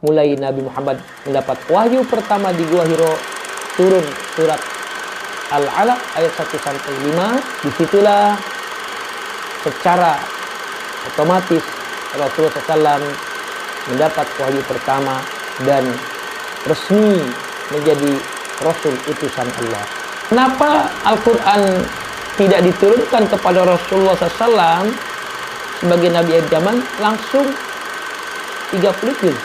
mulai Nabi Muhammad mendapat wahyu pertama di Gua Hiro, turun surat Al-Alaq ayat 1-5. Disitulah secara otomatis Rasulullah SAW mendapat wahyu pertama dan resmi menjadi Rasul utusan Allah. Kenapa Al-Quran tidak diturunkan kepada Rasulullah SAW sebagai Nabi akhir zaman langsung 30 juz?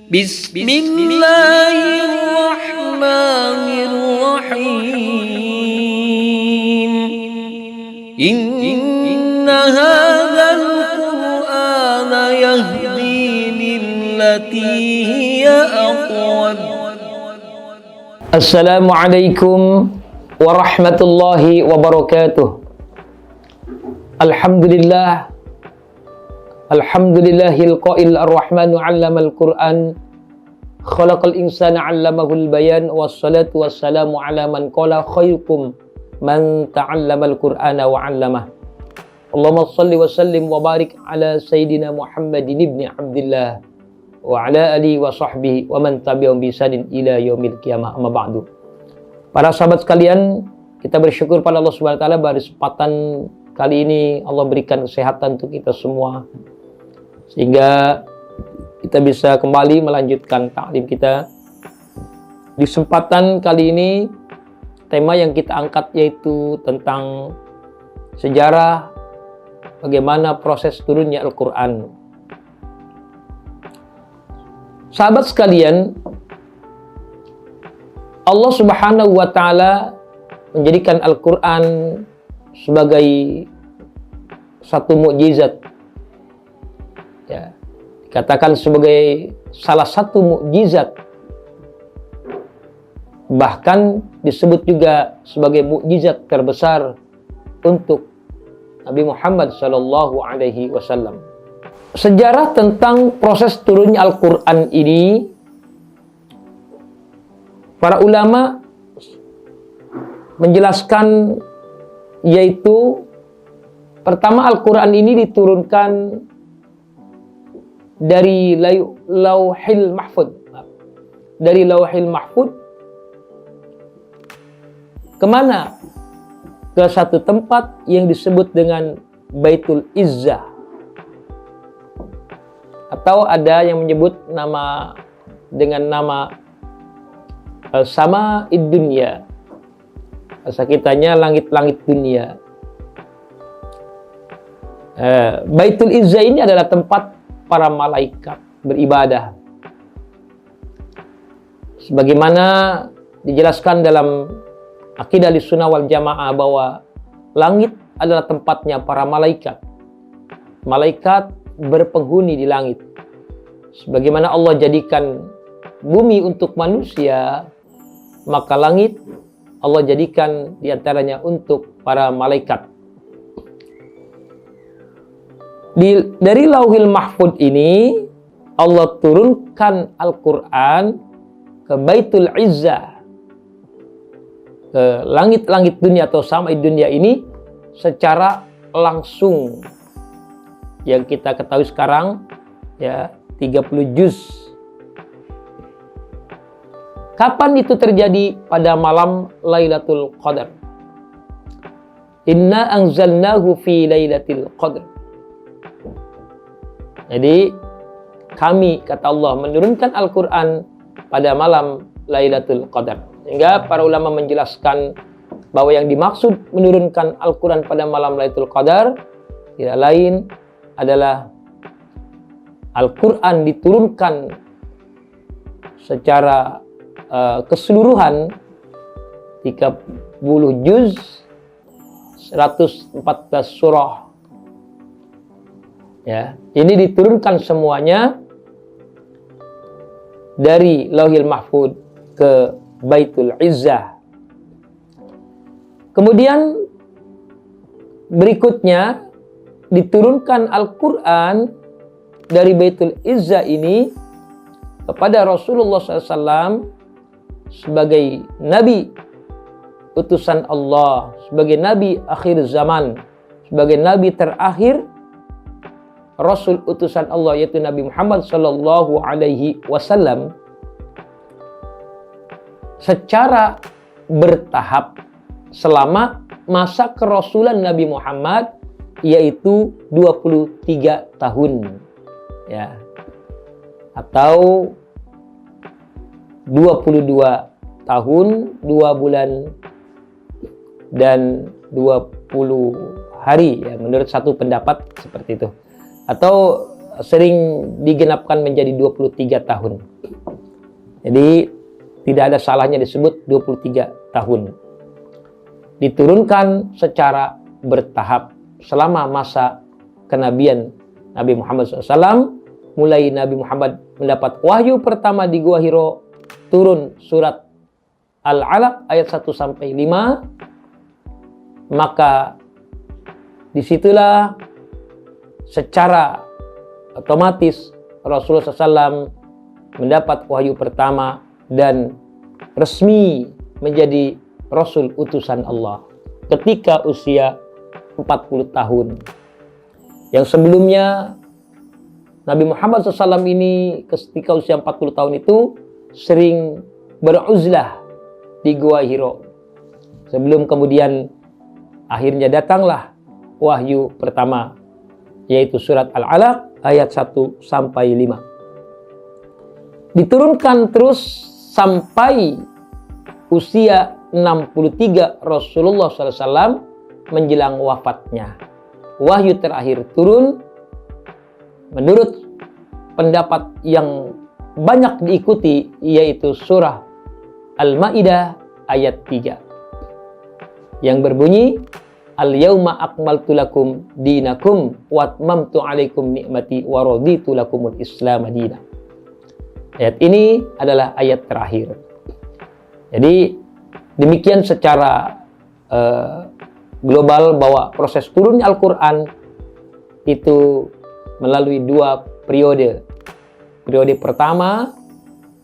Bismillahirrahmanirrahim. Inna hadzal Qur'ana yahdi lillati hiya aqwam. Assalamualaikum warahmatullahi wabarakatuh. Alhamdulillahil qail ar-rahmanu 'allamal Qur'an khalaqal insana 'allamahul bayan wassalatu wassalamu 'ala man qala khairukum man ta'allamal Qur'ana wa 'allamah. Allahumma shalli wa sallim wa barik ala sayyidina Muhammadin ibni Abdillah wa ala alihi wa sahbihi wa man tabi'ahum bi ihsanin ila yaumil qiyamah. Amma ba'du. Para sahabat sekalian, kita bersyukur pada Allah Subhanahu wa taala pada kesempatan kali ini Allah berikan kesehatan untuk kita semua sehingga kita bisa kembali melanjutkan taklim kita. Di kesempatan kali ini tema yang kita angkat yaitu tentang sejarah bagaimana proses turunnya Al-Quran. Sahabat sekalian, Allah Subhanahu wa taala menjadikan Al-Quran sebagai satu mukjizat, ya, dikatakan sebagai salah satu mukjizat, bahkan disebut juga sebagai mukjizat terbesar untuk Nabi Muhammad Sallallahu Alaihi Wasallam. Sejarah tentang proses turunnya Al-Quran ini, para ulama menjelaskan yaitu pertama Al-Quran ini diturunkan dari Lauhil Mahfud. Dari Lauhil Mahfud kemana? Ke satu tempat yang disebut dengan Baitul Izzah, atau ada yang menyebut nama dengan nama Sama'id Dunya. Bahasa kitanya langit-langit dunia. Baitul Izzah ini adalah tempat para malaikat beribadah. Sebagaimana dijelaskan dalam Aqidah Ahlussunnah wal Jamaah bahwa langit adalah tempatnya para malaikat. Malaikat berpenghuni di langit. Sebagaimana Allah jadikan bumi untuk manusia, maka langit Allah jadikan diantaranya untuk para malaikat. Dari Lauhil Mahfud ini Allah turunkan Al-Quran ke Baitul Izzah, ke langit-langit dunia atau Sama'id Dunya ini secara langsung. Yang kita ketahui sekarang ya 30 juz. Kapan itu terjadi? Pada malam Lailatul Qadar. Inna anzalnahu fi Lailatul Qadar. Jadi kami, kata Allah, menurunkan Al-Quran pada malam Lailatul Qadar. Sehingga para ulama menjelaskan bahwa yang dimaksud menurunkan Al-Quran pada malam Lailatul Qadar tidak lain adalah Al-Quran diturunkan secara keseluruhan 30 juz, 114 surah. Ya, ini diturunkan semuanya dari Lauhil Mahfud ke Baitul Izzah. Kemudian berikutnya diturunkan Al-Quran dari Baitul Izzah ini kepada Rasulullah SAW sebagai Nabi utusan Allah, sebagai Nabi akhir zaman, sebagai Nabi terakhir Rasul utusan Allah yaitu Nabi Muhammad Sallallahu Alaihi Wasallam secara bertahap selama masa kerasulan Nabi Muhammad, yaitu 23 tahun, ya, atau 22 tahun 2 bulan dan 20 hari, ya, menurut satu pendapat seperti itu, atau sering digenapkan menjadi 23 tahun. Jadi tidak ada salahnya disebut 23 tahun. Diturunkan secara bertahap selama masa kenabian Nabi Muhammad SAW. Mulai Nabi Muhammad mendapat wahyu pertama di Gua Hiro, turun surat Al-Alaq ayat 1-5, maka disitulah secara otomatis Rasulullah SAW mendapat wahyu pertama dan resmi menjadi Rasul utusan Allah ketika usia 40 tahun. Yang sebelumnya Nabi Muhammad SAW ini ketika usia 40 tahun itu sering beruzlah di Gua Hiro, sebelum kemudian akhirnya datanglah wahyu pertama, yaitu surat Al-Alaq ayat 1-5. Diturunkan terus sampai usia 63 Rasulullah SAW menjelang wafatnya. Wahyu terakhir turun menurut pendapat yang banyak diikuti, yaitu surah Al-Maidah ayat 3 yang berbunyi, Al-yawma akmaltu lakum dinakum wa atmamtu alaikum ni'mati wa raditu lakumul Islam madina. Ayat ini adalah ayat terakhir. Jadi demikian secara global bahwa proses turunnya Al-Quran itu melalui 2 periode. Periode pertama,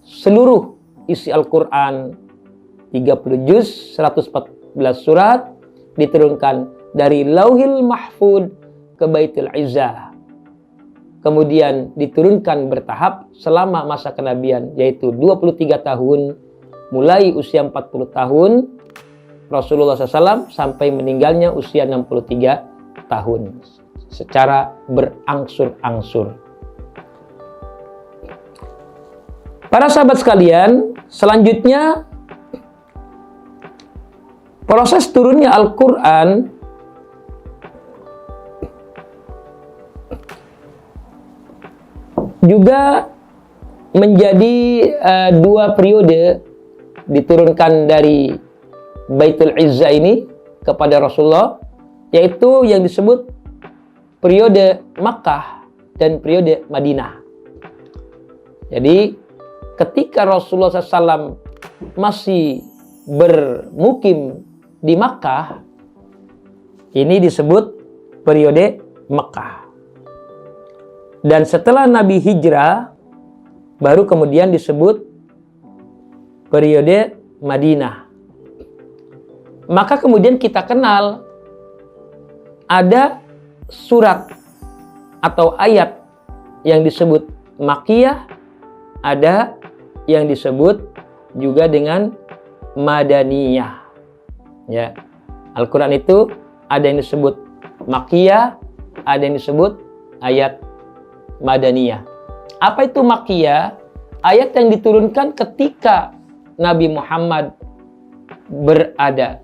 seluruh isi Al-Quran 30 juz, 114 surat diturunkan dari Lauhil Mahfud ke Baitul Izzah. Kemudian diturunkan bertahap selama masa kenabian, yaitu 23 tahun, mulai usia 40 tahun Rasulullah SAW sampai meninggalnya usia 63 tahun secara berangsur-angsur. Para sahabat sekalian, selanjutnya proses turunnya Al-Quran juga menjadi 2 periode. Diturunkan dari Baitul Izzah ini kepada Rasulullah, yaitu yang disebut periode Makkah dan periode Madinah. Jadi ketika Rasulullah SAW masih bermukim di Makkah, ini disebut periode Makkah. Dan setelah Nabi hijrah, baru kemudian disebut periode Madinah. Maka kemudian kita kenal ada surat atau ayat yang disebut Makkiyah, ada yang disebut juga dengan Madaniyah. Ya, Al-Quran itu ada yang disebut Makkiyah, ada yang disebut ayat Madaniyah. Apa itu Makkiyah? Ayat yang diturunkan ketika Nabi Muhammad berada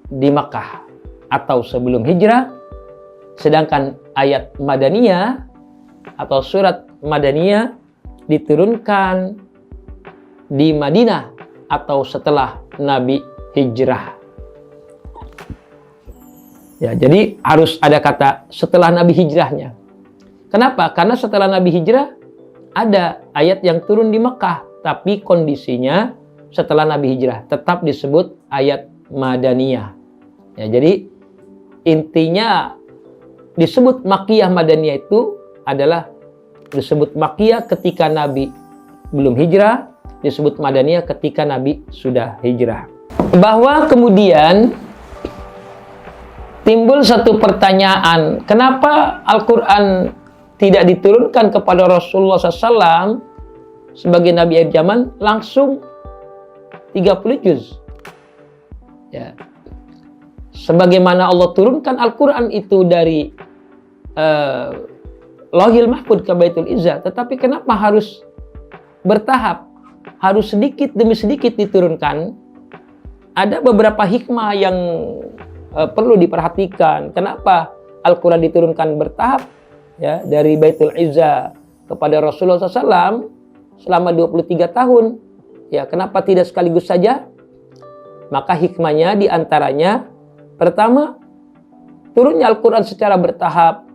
di Makkah atau sebelum hijrah. Sedangkan ayat Madaniyah atau surat Madaniyah diturunkan di Madinah atau setelah Nabi hijrah. Ya, jadi harus ada kata setelah Nabi hijrahnya. Kenapa? Karena setelah Nabi hijrah ada ayat yang turun di Mekah, tapi kondisinya setelah Nabi hijrah tetap disebut ayat Madaniyah. Ya, jadi intinya disebut Makkiyah Madaniyah itu adalah disebut Makkiyah ketika Nabi belum hijrah, disebut Madaniyah ketika Nabi sudah hijrah. Bahwa kemudian timbul satu pertanyaan, kenapa Al-Quran tidak diturunkan kepada Rasulullah SAW sebagai Nabi akhir zaman langsung 30 juz. Ya. Sebagaimana Allah turunkan Al-Quran itu dari Lauhil Mahfudz ke Baitul Izzah, tetapi kenapa harus bertahap, harus sedikit demi sedikit diturunkan? Ada beberapa hikmah yang perlu diperhatikan. Kenapa Al-Quran diturunkan bertahap, ya, dari Baitul Izzah kepada Rasulullah SAW selama 23 tahun? Ya, kenapa tidak sekaligus saja? Maka hikmahnya diantaranya, pertama, turunnya Al-Quran secara bertahap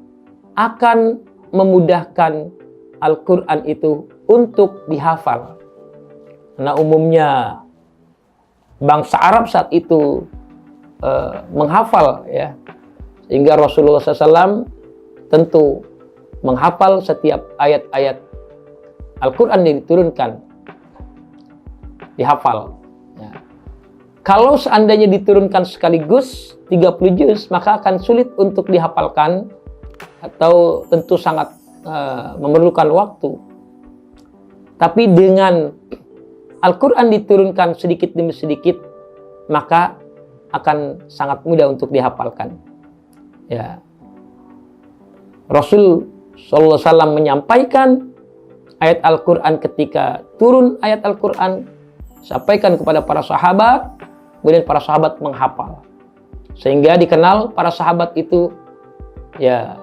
akan memudahkan Al-Quran itu untuk dihafal. Karena umumnya bangsa Arab saat itu menghafal, ya, sehingga Rasulullah SAW tentu menghafal setiap ayat-ayat Al-Quran yang diturunkan, dihafal. Ya. Kalau seandainya diturunkan sekaligus 30 juz, maka akan sulit untuk dihafalkan atau tentu sangat memerlukan waktu. Tapi dengan Al-Quran diturunkan sedikit demi sedikit, maka akan sangat mudah untuk dihafalkan. Ya. Rasul sallallahu alaihi wasallam menyampaikan ayat Al-Quran ketika turun ayat Al-Quran, sampaikan kepada para sahabat, kemudian para sahabat menghafal. Sehingga dikenal para sahabat itu, ya,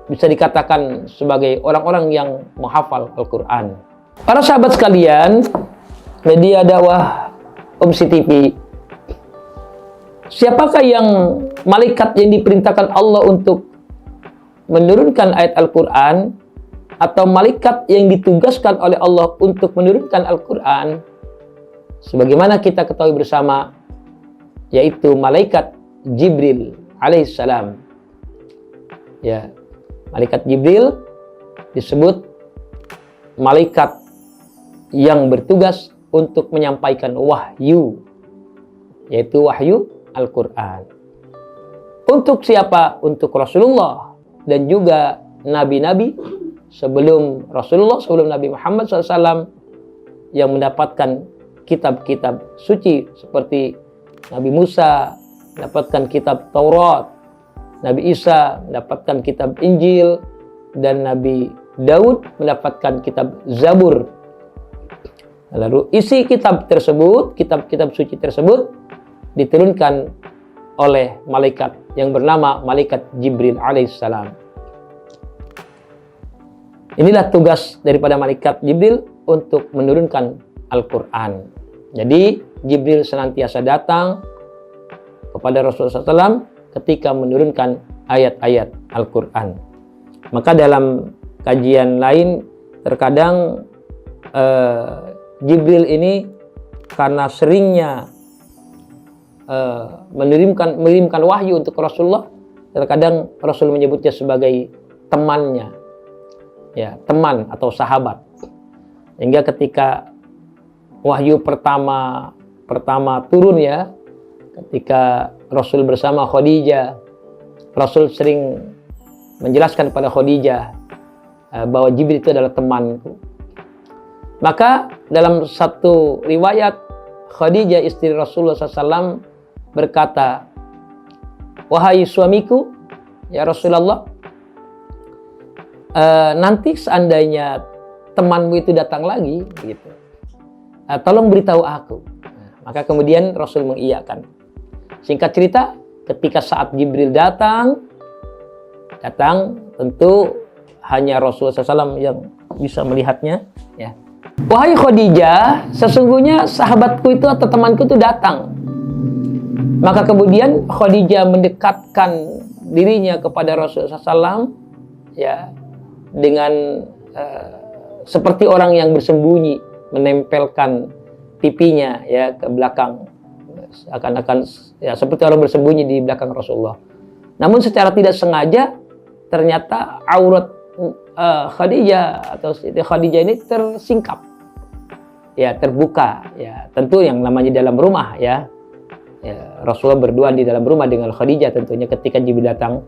bisa dikatakan sebagai orang-orang yang menghafal Al-Quran. Para sahabat sekalian, media dakwah Umsi TV, siapakah yang malaikat yang diperintahkan Allah untuk menurunkan ayat Al-Quran, atau malaikat yang ditugaskan oleh Allah untuk menurunkan Al-Quran? Sebagaimana kita ketahui bersama, yaitu malaikat Jibril alaihissalam. Ya, malaikat Jibril disebut malaikat yang bertugas untuk menyampaikan wahyu, yaitu wahyu Al-Quran. Untuk siapa? Untuk Rasulullah dan juga nabi-nabi sebelum Rasulullah, sebelum Nabi Muhammad SAW, yang mendapatkan kitab-kitab suci seperti Nabi Musa mendapatkan kitab Taurat, Nabi Isa mendapatkan kitab Injil, dan Nabi Daud mendapatkan kitab Zabur. Lalu isi kitab tersebut, kitab-kitab suci tersebut, diturunkan oleh malaikat yang bernama malaikat Jibril alaihissalam. Inilah tugas daripada malaikat Jibril untuk menurunkan Al-Quran. Jadi Jibril senantiasa datang kepada Rasulullah SAW ketika menurunkan ayat-ayat Al-Quran. Maka dalam kajian lain, terkadang Jibril ini karena seringnya mengirimkan wahyu untuk Rasulullah, terkadang Rasul menyebutnya sebagai temannya, ya, teman atau sahabat. Hingga ketika wahyu pertama turun, ya, ketika Rasul bersama Khadijah, Rasul sering menjelaskan pada Khadijah bahwa Jibril itu adalah temanku. Maka dalam satu riwayat, Khadijah istri Rasulullah SAW berkata, "Wahai suamiku, ya Rasulullah, nanti seandainya temanmu itu datang lagi, gitu, tolong beritahu aku." Maka kemudian Rasul mengiyakan. Singkat cerita, ketika saat Jibril datang, tentu hanya Rasulullah SAW yang bisa melihatnya, ya. "Wahai Khadijah, sesungguhnya sahabatku itu atau temanku itu datang." Maka kemudian Khadijah mendekatkan dirinya kepada Rasulullah SAW, ya, dengan seperti orang yang bersembunyi, menempelkan pipinya, ya, ke belakang, akan ya, seperti orang bersembunyi di belakang Rasulullah. Namun secara tidak sengaja ternyata aurat Khadijah atau Siti Khadijah ini tersingkap, ya, terbuka, ya, tentu yang namanya dalam rumah, ya. Ya, Rasulullah berdua di dalam rumah dengan Khadijah tentunya ketika Jibril datang,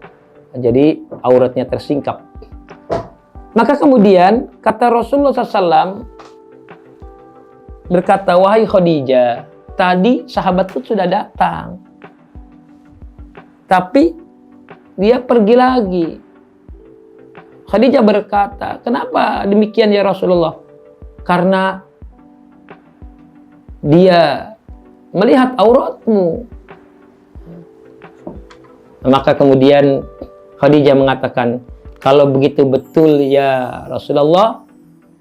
jadi auratnya tersingkap. Maka kemudian kata Rasulullah SAW berkata, wahai Khadijah, tadi sahabatku sudah datang, tapi dia pergi lagi. Khadijah berkata, kenapa demikian ya Rasulullah? Karena dia melihat auratmu. Maka kemudian Khadijah mengatakan, kalau begitu betul ya Rasulullah,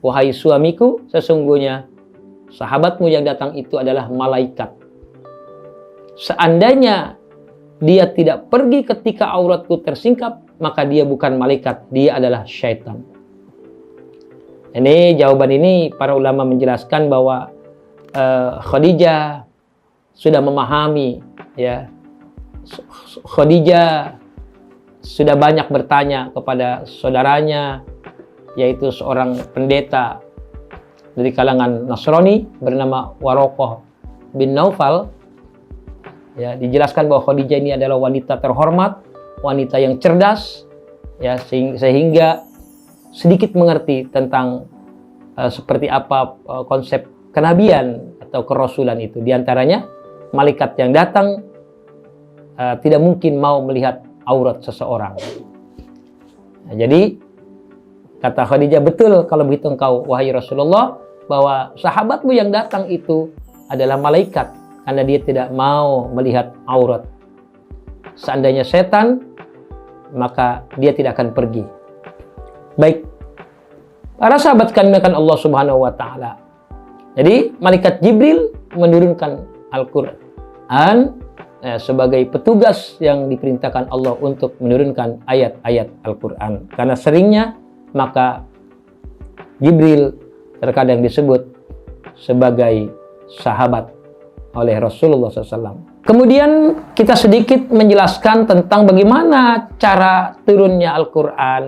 wahai suamiku, sesungguhnya sahabatmu yang datang itu adalah malaikat. Seandainya dia tidak pergi ketika auratku tersingkap, maka dia bukan malaikat, dia adalah syaitan. Ini jawaban ini para ulama menjelaskan bahwa Khadijah sudah memahami, ya. Khadijah sudah banyak bertanya kepada saudaranya, yaitu seorang pendeta dari kalangan Nasrani bernama Waraqah bin Naufal. Ya, dijelaskan bahwa Khadijah ini adalah wanita terhormat, wanita yang cerdas, ya, sehingga sedikit mengerti tentang seperti apa konsep kenabian atau kerasulan itu. Di antaranya malaikat yang datang tidak mungkin mau melihat aurat seseorang. Nah, jadi kata Khadijah, betul kalau begitu engkau wahai Rasulullah, bahwa sahabatmu yang datang itu adalah malaikat karena dia tidak mau melihat aurat. Seandainya setan, maka dia tidak akan pergi. Baik, para sahabat kami akan Allah Subhanahu wa Ta'ala. Jadi malaikat Jibril menurunkan Al-Quran sebagai petugas yang diperintahkan Allah untuk menurunkan ayat-ayat Al-Quran. Karena seringnya, maka Jibril terkadang disebut sebagai sahabat oleh Rasulullah SAW. Kemudian kita sedikit menjelaskan tentang bagaimana cara turunnya Al-Quran,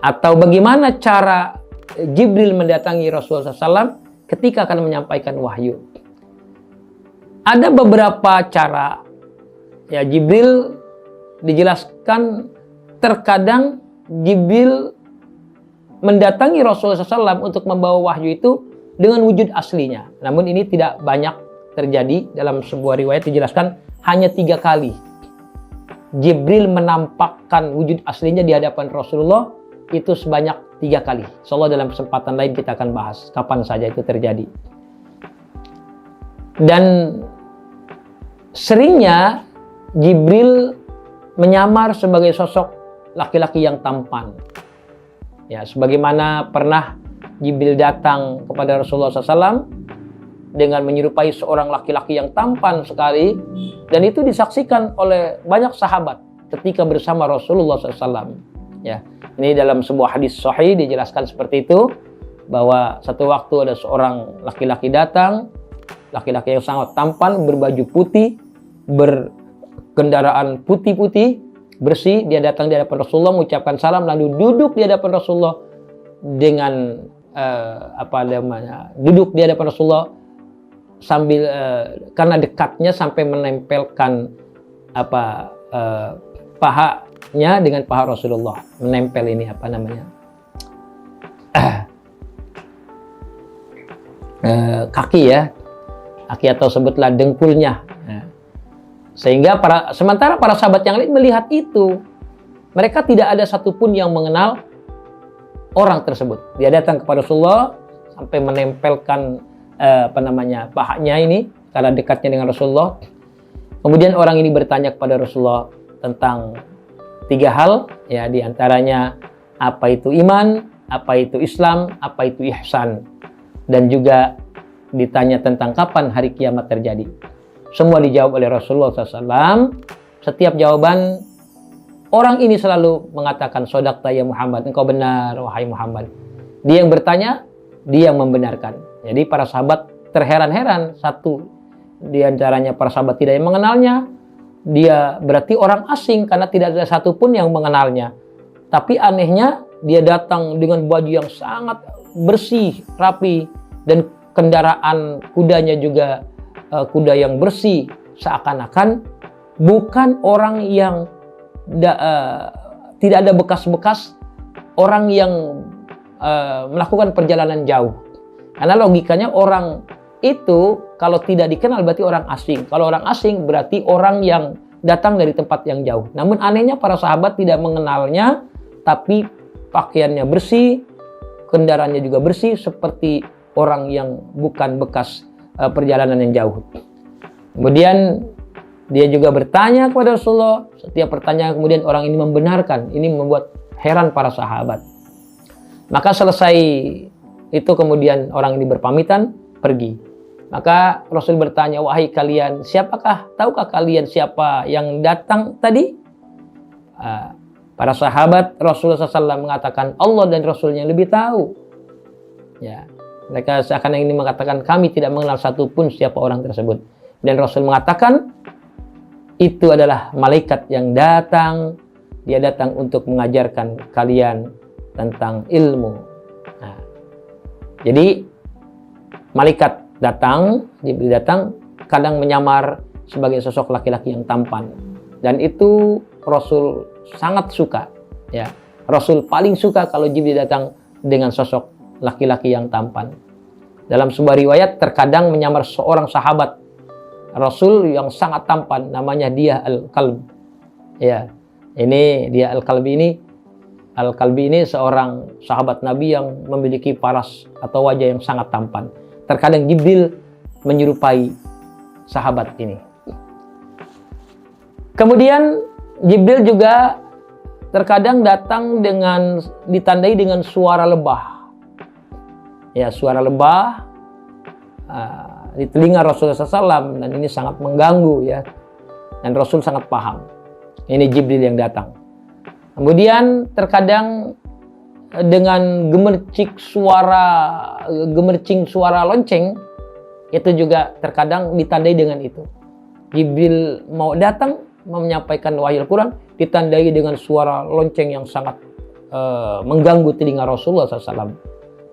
atau bagaimana cara Jibril mendatangi Rasulullah SAW ketika akan menyampaikan wahyu. Ada beberapa cara, ya. Jibril dijelaskan terkadang Jibril mendatangi Rasulullah SAW untuk membawa wahyu itu dengan wujud aslinya. Namun ini tidak banyak terjadi. Dalam sebuah riwayat dijelaskan hanya 3 kali Jibril menampakkan wujud aslinya di hadapan Rasulullah, itu sebanyak 3 kali. Insyaallah dalam kesempatan lain kita akan bahas kapan saja itu terjadi. Dan seringnya Jibril menyamar sebagai sosok laki-laki yang tampan. Ya, sebagaimana pernah Jibril datang kepada Rasulullah SAW dengan menyerupai seorang laki-laki yang tampan sekali, dan itu disaksikan oleh banyak sahabat ketika bersama Rasulullah SAW. Ya, ini dalam sebuah hadis sahih dijelaskan seperti itu, bahwa satu waktu ada seorang laki-laki datang, laki-laki yang sangat tampan, berbaju putih, berkendaraan putih-putih, bersih. Dia datang di hadapan Rasulullah, mengucapkan salam, lalu duduk di hadapan Rasulullah dengan duduk di hadapan Rasulullah sambil karena dekatnya sampai menempelkan pahanya dengan paha Rasulullah, menempel ini kaki, ya, kaki atau sebutlah dengkulnya. Sehingga sementara para sahabat yang lain melihat itu, mereka tidak ada satupun yang mengenal orang tersebut. Dia datang kepada Rasulullah sampai menempelkan pahanya ini karena dekatnya dengan Rasulullah. Kemudian orang ini bertanya kepada Rasulullah tentang 3 hal, ya, di antaranya apa itu iman, apa itu Islam, apa itu ihsan, dan juga ditanya tentang kapan hari kiamat terjadi. Semua dijawab oleh Rasulullah SAW. Setiap jawaban, orang ini selalu mengatakan, sodaqta ya Muhammad, engkau benar wahai Muhammad. Dia yang bertanya, dia yang membenarkan. Jadi para sahabat terheran-heran. Satu di antaranya para sahabat tidak yang mengenalnya. Dia berarti orang asing karena tidak ada satupun yang mengenalnya. Tapi anehnya, dia datang dengan baju yang sangat bersih, rapi, dan kendaraan kudanya juga kuda yang bersih, seakan-akan bukan orang yang tidak ada bekas-bekas orang yang melakukan perjalanan jauh. Karena logikanya orang itu kalau tidak dikenal berarti orang asing. Kalau orang asing berarti orang yang datang dari tempat yang jauh. Namun anehnya para sahabat tidak mengenalnya, tapi pakaiannya bersih, kendaraannya juga bersih, seperti orang yang bukan bekas perjalanan yang jauh. Kemudian dia juga bertanya kepada Rasulullah. Setiap pertanyaan kemudian orang ini membenarkan. Ini membuat heran para sahabat. Maka selesai itu kemudian orang ini berpamitan pergi. Maka Rasul bertanya, wahai kalian, tahukah kalian siapa yang datang tadi? Para sahabat Rasulullah SAW mengatakan Allah dan Rasulnya lebih tahu. Ya, mereka seakan ini mengatakan kami tidak mengenal satupun siapa orang tersebut. Dan Rasul mengatakan itu adalah malaikat yang datang. Dia datang untuk mengajarkan kalian tentang ilmu. Nah, jadi malaikat datang, Jibril datang, kadang menyamar sebagai sosok laki-laki yang tampan. Dan itu Rasul sangat suka. Ya, Rasul paling suka kalau Jibril datang dengan sosok laki-laki yang tampan. Dalam sebuah riwayat terkadang menyamar seorang sahabat Rasul yang sangat tampan, namanya Diyah Al-Kalb. Ya, ini Diyah Al-Kalbi ini seorang sahabat Nabi yang memiliki paras atau wajah yang sangat tampan. Terkadang Jibril menyerupai sahabat ini. Kemudian Jibril juga terkadang datang ditandai dengan suara lebah. Ya, suara lebah di telinga Rasulullah SAW, dan ini sangat mengganggu ya. Dan Rasul sangat paham. Ini Jibril yang datang. Kemudian terkadang dengan gemercing suara lonceng, itu juga terkadang ditandai dengan itu. Jibril mau datang menyampaikan wahyu Al-Quran, ditandai dengan suara lonceng yang sangat mengganggu telinga Rasulullah SAW.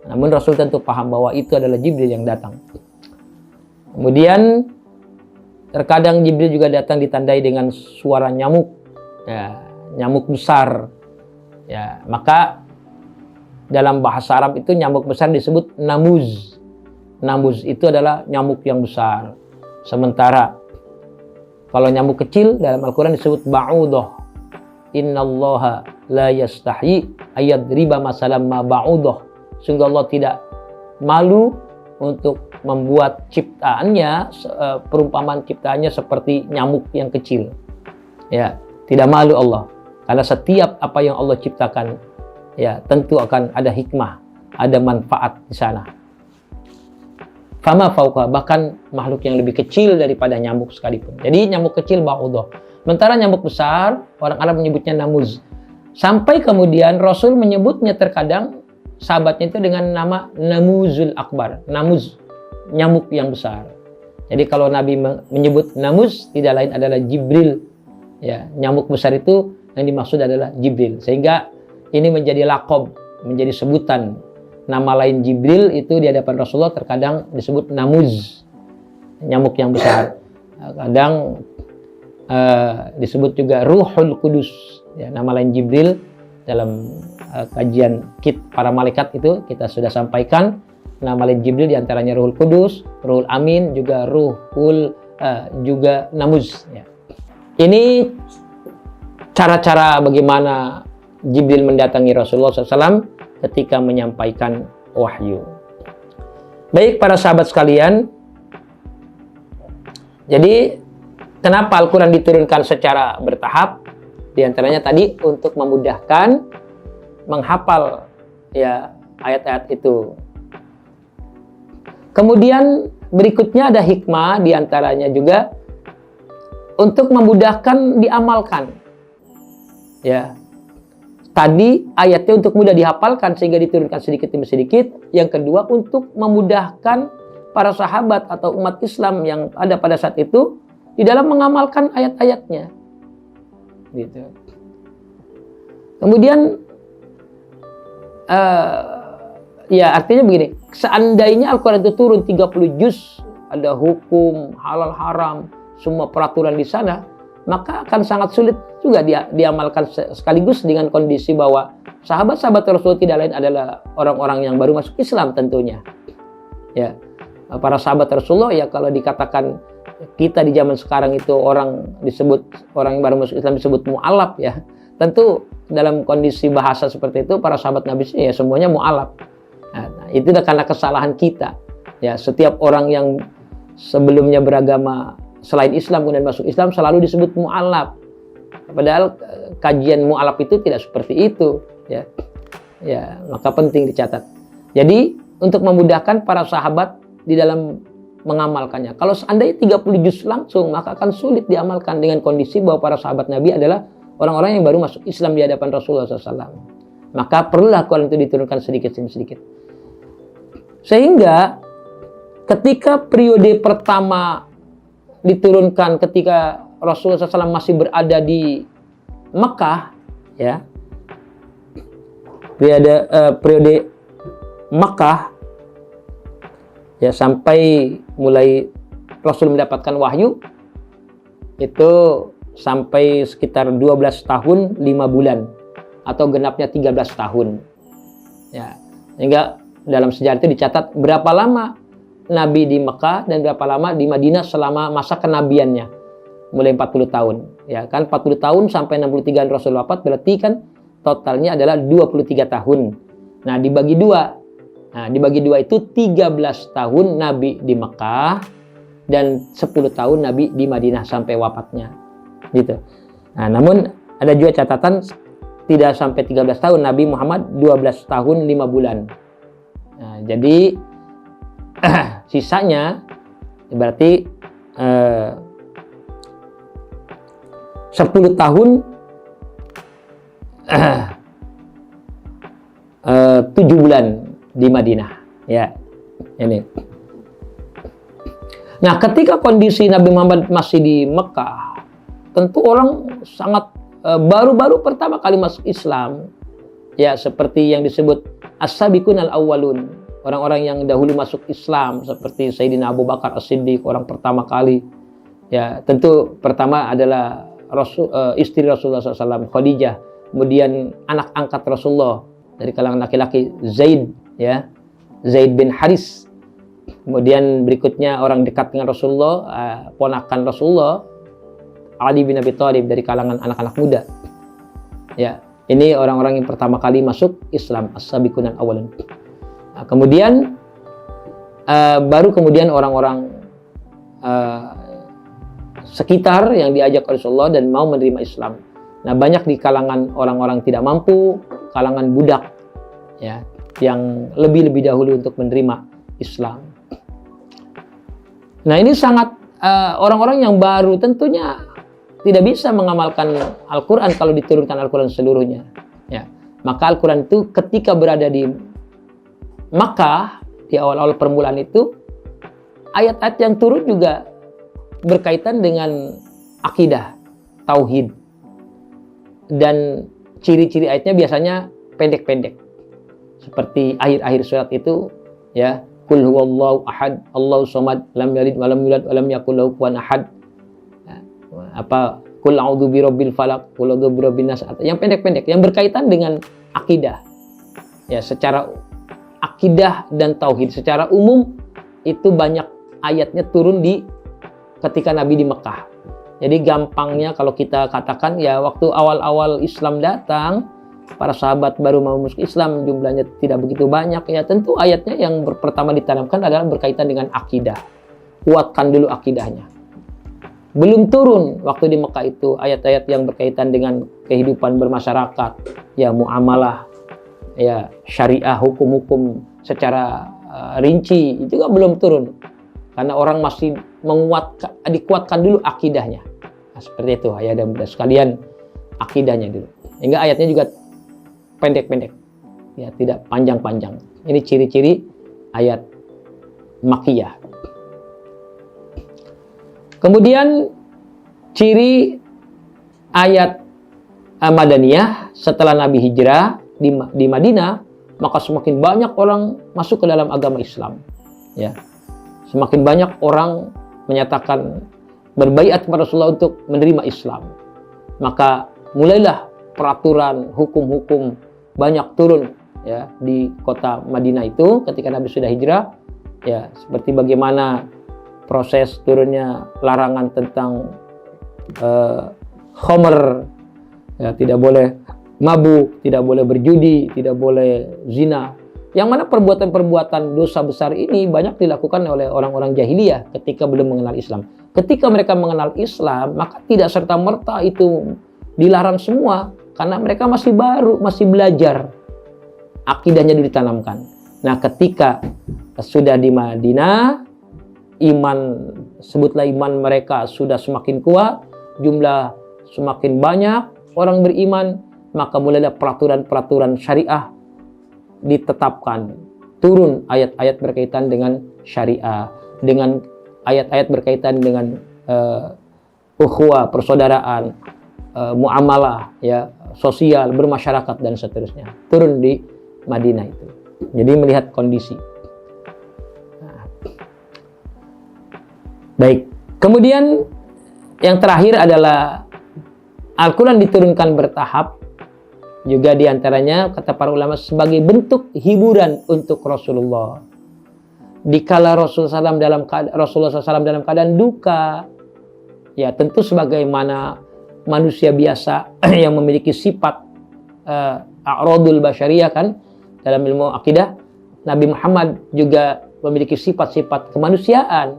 Namun Rasul tentu paham bahwa itu adalah Jibril yang datang. Kemudian terkadang Jibril juga datang ditandai dengan suara nyamuk. Ya, nyamuk besar. Ya, maka dalam bahasa Arab itu nyamuk besar disebut namuz. Namuz itu adalah nyamuk yang besar. Sementara kalau nyamuk kecil dalam Al-Quran disebut ba'udah. Innallaha la yastahyi ayadriba masalam ma ba'udah. Sungguh Allah tidak malu untuk membuat ciptaannya, perumpamaan ciptaannya seperti nyamuk yang kecil. Ya, tidak malu Allah. Karena setiap apa yang Allah ciptakan, ya tentu akan ada hikmah, ada manfaat di sana. Fama fauqa, bahkan makhluk yang lebih kecil daripada nyamuk sekalipun. Jadi nyamuk kecil ba'udah. Sementara nyamuk besar, orang Arab menyebutnya namuz. Sampai kemudian Rasul menyebutnya terkadang sahabatnya itu dengan nama namuzul akbar. Namuz, nyamuk yang besar. Jadi kalau Nabi menyebut namuz, tidak lain adalah Jibril. Ya, nyamuk besar itu yang dimaksud adalah Jibril. Sehingga ini menjadi laqab, menjadi sebutan. Nama lain Jibril itu di hadapan Rasulullah terkadang disebut namuz, nyamuk yang besar. Kadang disebut juga Ruhul Kudus. Ya, nama lain Jibril dalam kajian kit para malaikat itu kita sudah sampaikan. Nama lain Jibril diantaranya Ruhul Kudus, Ruhul Amin, juga Ruhul juga namuz. Ya. Ini cara-cara bagaimana Jibril mendatangi Rasulullah SAW ketika menyampaikan wahyu. Baik para sahabat sekalian, jadi kenapa Al-Quran diturunkan secara bertahap? Di antaranya tadi untuk memudahkan menghafal ya ayat-ayat itu. Kemudian berikutnya ada hikmah, di antaranya juga untuk memudahkan diamalkan. Ya. Tadi ayatnya untuk mudah dihafalkan sehingga diturunkan sedikit demi sedikit. Yang kedua untuk memudahkan para sahabat atau umat Islam yang ada pada saat itu di dalam mengamalkan ayat-ayatnya. Gitu. Kemudian ya artinya begini, seandainya Al-Quran itu turun 30 juz, ada hukum halal haram, semua peraturan di sana, maka akan sangat sulit juga diamalkan sekaligus dengan kondisi bahwa sahabat-sahabat Rasul tidak lain adalah orang-orang yang baru masuk Islam tentunya. Ya, para sahabat Rasulullah ya kalau dikatakan kita di zaman sekarang itu orang yang baru masuk Islam disebut mu'alaf ya. Tentu dalam kondisi bahasa seperti itu para sahabat Nabi ya semuanya mu'alaf. Nah, itu karena kesalahan kita. Ya, setiap orang yang sebelumnya beragama selain Islam kemudian masuk Islam selalu disebut mu'alaf. Padahal kajian mu'alaf itu tidak seperti itu ya. Ya, maka penting dicatat. Jadi untuk memudahkan para sahabat di dalam mengamalkannya. Kalau seandainya 30 juz langsung, maka akan sulit diamalkan dengan kondisi bahwa para sahabat Nabi adalah orang-orang yang baru masuk Islam di hadapan Rasulullah SAW. Maka perlulah Quran itu diturunkan sedikit demi sedikit. Sehingga ketika periode pertama diturunkan ketika Rasulullah SAW masih berada di Mekah, ya, periode Mekah, ya sampai mulai Rasul mendapatkan wahyu itu sampai sekitar 12 tahun 5 bulan atau genapnya 13 tahun. Ya, sehingga dalam sejarah itu dicatat berapa lama Nabi di Mekah dan berapa lama di Madinah selama masa kenabiannya. Mulai 40 tahun. Ya kan 40 tahun sampai 63 Rasul wafat berarti kan totalnya adalah 23 tahun. Nah, dibagi dua. Nah, dibagi dua itu 13 tahun Nabi di Mekah dan 10 tahun Nabi di Madinah sampai wafatnya. Gitu. Nah, namun ada juga catatan tidak sampai 13 tahun, Nabi Muhammad 12 tahun 5 bulan. Nah, jadi sisanya berarti 10 tahun 7 bulan di Madinah, ya ini. Nah, ketika kondisi Nabi Muhammad masih di Mekah, tentu orang sangat baru-baru pertama kali masuk Islam, ya seperti yang disebut as-sabiqun al-awwalun, orang-orang yang dahulu masuk Islam seperti Sayyidina Abu Bakar As-Siddiq, orang pertama kali, ya tentu pertama adalah istri Rasulullah SAW Khadijah, kemudian anak angkat Rasulullah dari kalangan laki-laki Zaid, ya Zaid bin Haris, kemudian berikutnya orang dekat dengan Rasulullah, ponakan Rasulullah Ali bin Abi Thalib dari kalangan anak-anak muda. Ya, ini orang-orang yang pertama kali masuk Islam, as-sabiqun al-awwalun. Nah, kemudian baru kemudian orang-orang sekitar yang diajak oleh Rasulullah dan mau menerima Islam. Nah, banyak di kalangan orang-orang tidak mampu, kalangan budak, ya, yang lebih dahulu untuk menerima Islam. Nah, ini sangat orang-orang yang baru tentunya tidak bisa mengamalkan Al-Quran kalau diturunkan Al-Quran seluruhnya. Ya, maka Al-Quran itu ketika berada di Makkah di awal-awal permulaan itu, ayat-ayat yang turun juga berkaitan dengan akidah, tauhid, dan ciri-ciri ayatnya biasanya pendek-pendek. Seperti akhir-akhir surat itu, ya, Qul huwallahu ahad, Allahu samad, lam yalid wa lam yulad wa lam yakul lahu kufuwan ahad. Qul a'udzu birabbil falaq, qul a'udzu birabbin nas. Yang pendek-pendek yang berkaitan dengan akidah. Ya, secara akidah dan tauhid secara umum itu banyak ayatnya turun di ketika Nabi di Mekah. Jadi gampangnya kalau kita katakan ya waktu awal-awal Islam datang, para sahabat baru mau masuk Islam, jumlahnya tidak begitu banyak, ya tentu ayatnya yang pertama ditanamkan adalah berkaitan dengan akidah. Kuatkan dulu akidahnya. Belum turun waktu di Mekah itu ayat-ayat yang berkaitan dengan kehidupan bermasyarakat, ya muamalah, ya syariah, hukum-hukum secara rinci, itu juga belum turun. Karena orang masih dikuatkan dulu akidahnya. Nah, seperti itu ya, dan sekalian akidahnya dulu. Hingga ayatnya juga pendek-pendek, ya tidak panjang-panjang. Ini ciri-ciri ayat Makkiyah. Kemudian ciri ayat Madaniyah setelah Nabi hijrah di Madinah, maka semakin banyak orang masuk ke dalam agama Islam. Ya, semakin banyak orang menyatakan berbaiat kepada Rasulullah untuk menerima Islam. Maka mulailah peraturan hukum-hukum banyak turun ya di kota Madinah itu ketika Nabi sudah hijrah, ya seperti bagaimana proses turunnya larangan tentang khomer, ya tidak boleh mabuk, tidak boleh berjudi, tidak boleh zina. Yang mana perbuatan-perbuatan dosa besar ini banyak dilakukan oleh orang-orang jahiliyah ketika belum mengenal Islam. Ketika mereka mengenal Islam, maka tidak serta-merta itu dilarang semua, karena mereka masih baru, masih belajar. Akidahnya ditanamkan. Nah, ketika sudah di Madinah, sebutlah iman mereka sudah semakin kuat, jumlah semakin banyak orang beriman, maka mulailah peraturan-peraturan syariah ditetapkan. Turun ayat-ayat berkaitan dengan syariah, dengan ayat-ayat berkaitan dengan ukhuwah, persaudaraan, muamalah, ya, sosial, bermasyarakat dan seterusnya. Turun di Madinah itu. Jadi melihat kondisi. Nah. Baik. Kemudian yang terakhir adalah Al-Quran diturunkan bertahap. Juga diantaranya kata para ulama sebagai bentuk hiburan untuk Rasulullah. Dikala Rasulullah SAW dalam keadaan duka, ya tentu sebagaimana manusia biasa yang memiliki sifat a'radul basyariyah kan, dalam ilmu akidah, Nabi Muhammad juga memiliki sifat-sifat kemanusiaan.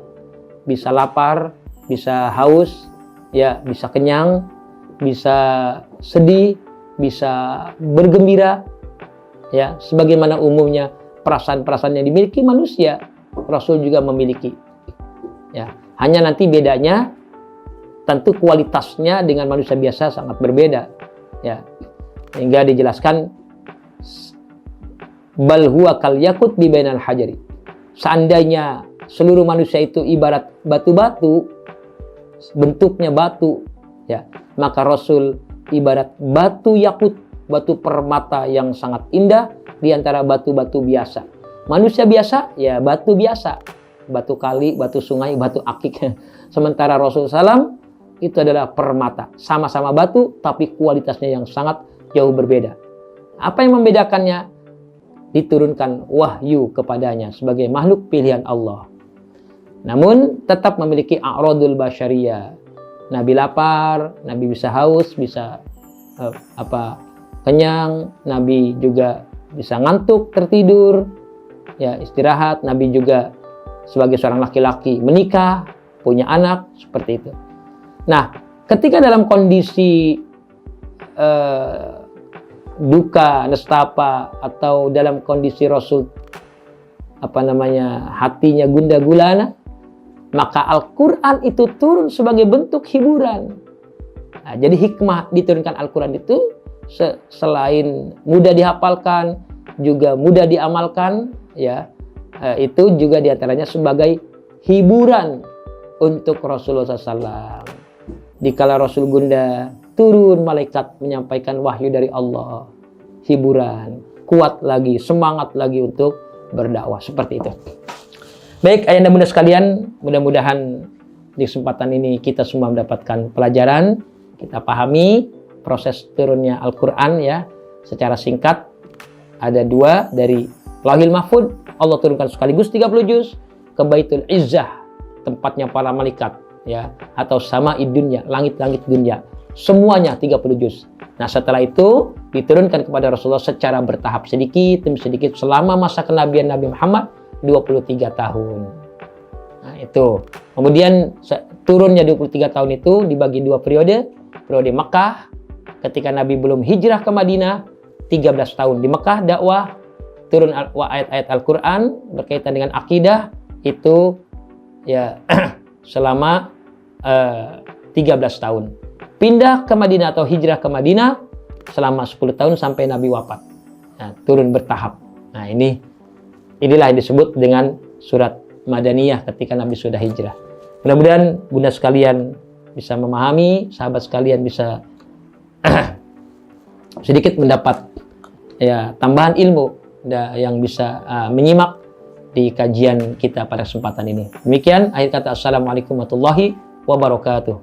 Bisa lapar, bisa haus, ya bisa kenyang, bisa sedih, bisa bergembira, ya sebagaimana umumnya perasaan-perasaan yang dimiliki manusia, Rasul juga memiliki. Ya, hanya nanti bedanya tentu kualitasnya dengan manusia biasa sangat berbeda. Ya, hingga dijelaskan bal huwa kal yakut bi bainal hajari. Seandainya seluruh manusia itu ibarat batu-batu, bentuknya batu, ya, maka Rasul ibarat batu yakut, batu permata yang sangat indah di antara batu-batu biasa. Manusia biasa, ya batu biasa, batu kali, batu sungai, batu akik. Sementara Rasul SAW itu adalah permata, sama-sama batu, tapi kualitasnya yang sangat jauh berbeda. Apa yang membedakannya? Diturunkan wahyu kepadanya sebagai makhluk pilihan Allah. Namun tetap memiliki a'radul basyariyah. Nabi lapar, Nabi bisa haus, bisa kenyang, Nabi juga bisa ngantuk, tertidur, ya istirahat. Nabi juga sebagai seorang laki-laki menikah, punya anak, seperti itu. Nah, ketika dalam kondisi duka, nestapa, atau dalam kondisi Rasul hatinya gundah gulana, maka Al-Quran itu turun sebagai bentuk hiburan. Nah, jadi hikmah diturunkan Al-Quran itu selain mudah dihafalkan, juga mudah diamalkan, ya itu juga diantaranya sebagai hiburan untuk Rasulullah SAW. Dikala Rasul gundah, turun malaikat menyampaikan wahyu dari Allah, hiburan, kuat lagi, semangat lagi untuk berdakwah, seperti itu. Baik, ayahanda bunda sekalian, mudah-mudahan di kesempatan ini kita semua mendapatkan pelajaran, kita pahami proses turunnya Al-Quran, ya secara singkat. Ada dua, dari Lauhil Mahfud Allah turunkan sekaligus 30 juz ke Baitul Izzah, tempatnya para malaikat, ya, atau Sama'id dunya, langit-langit dunia. Semuanya 30 juz. Nah, setelah itu diturunkan kepada Rasulullah secara bertahap, sedikit demi sedikit selama masa kenabian Nabi Muhammad 23 tahun. Nah, itu. Kemudian turunnya 23 tahun itu dibagi dua periode. Periode Mekah ketika Nabi belum hijrah ke Madinah, 13 tahun di Mekah dakwah, turun ayat-ayat Al-Qur'an berkaitan dengan akidah itu ya selama 13 tahun. Pindah ke Madinah atau hijrah ke Madinah selama 10 tahun sampai Nabi wafat. Nah, turun bertahap. Nah, inilah yang disebut dengan surat Madaniyah ketika Nabi sudah hijrah. Mudah-mudahan bunda sekalian bisa memahami, sahabat sekalian bisa sedikit mendapat ya tambahan ilmu yang bisa menyimak di kajian kita pada kesempatan ini. Demikian akhir kata, assalamualaikum warahmatullahi wabarakatuh.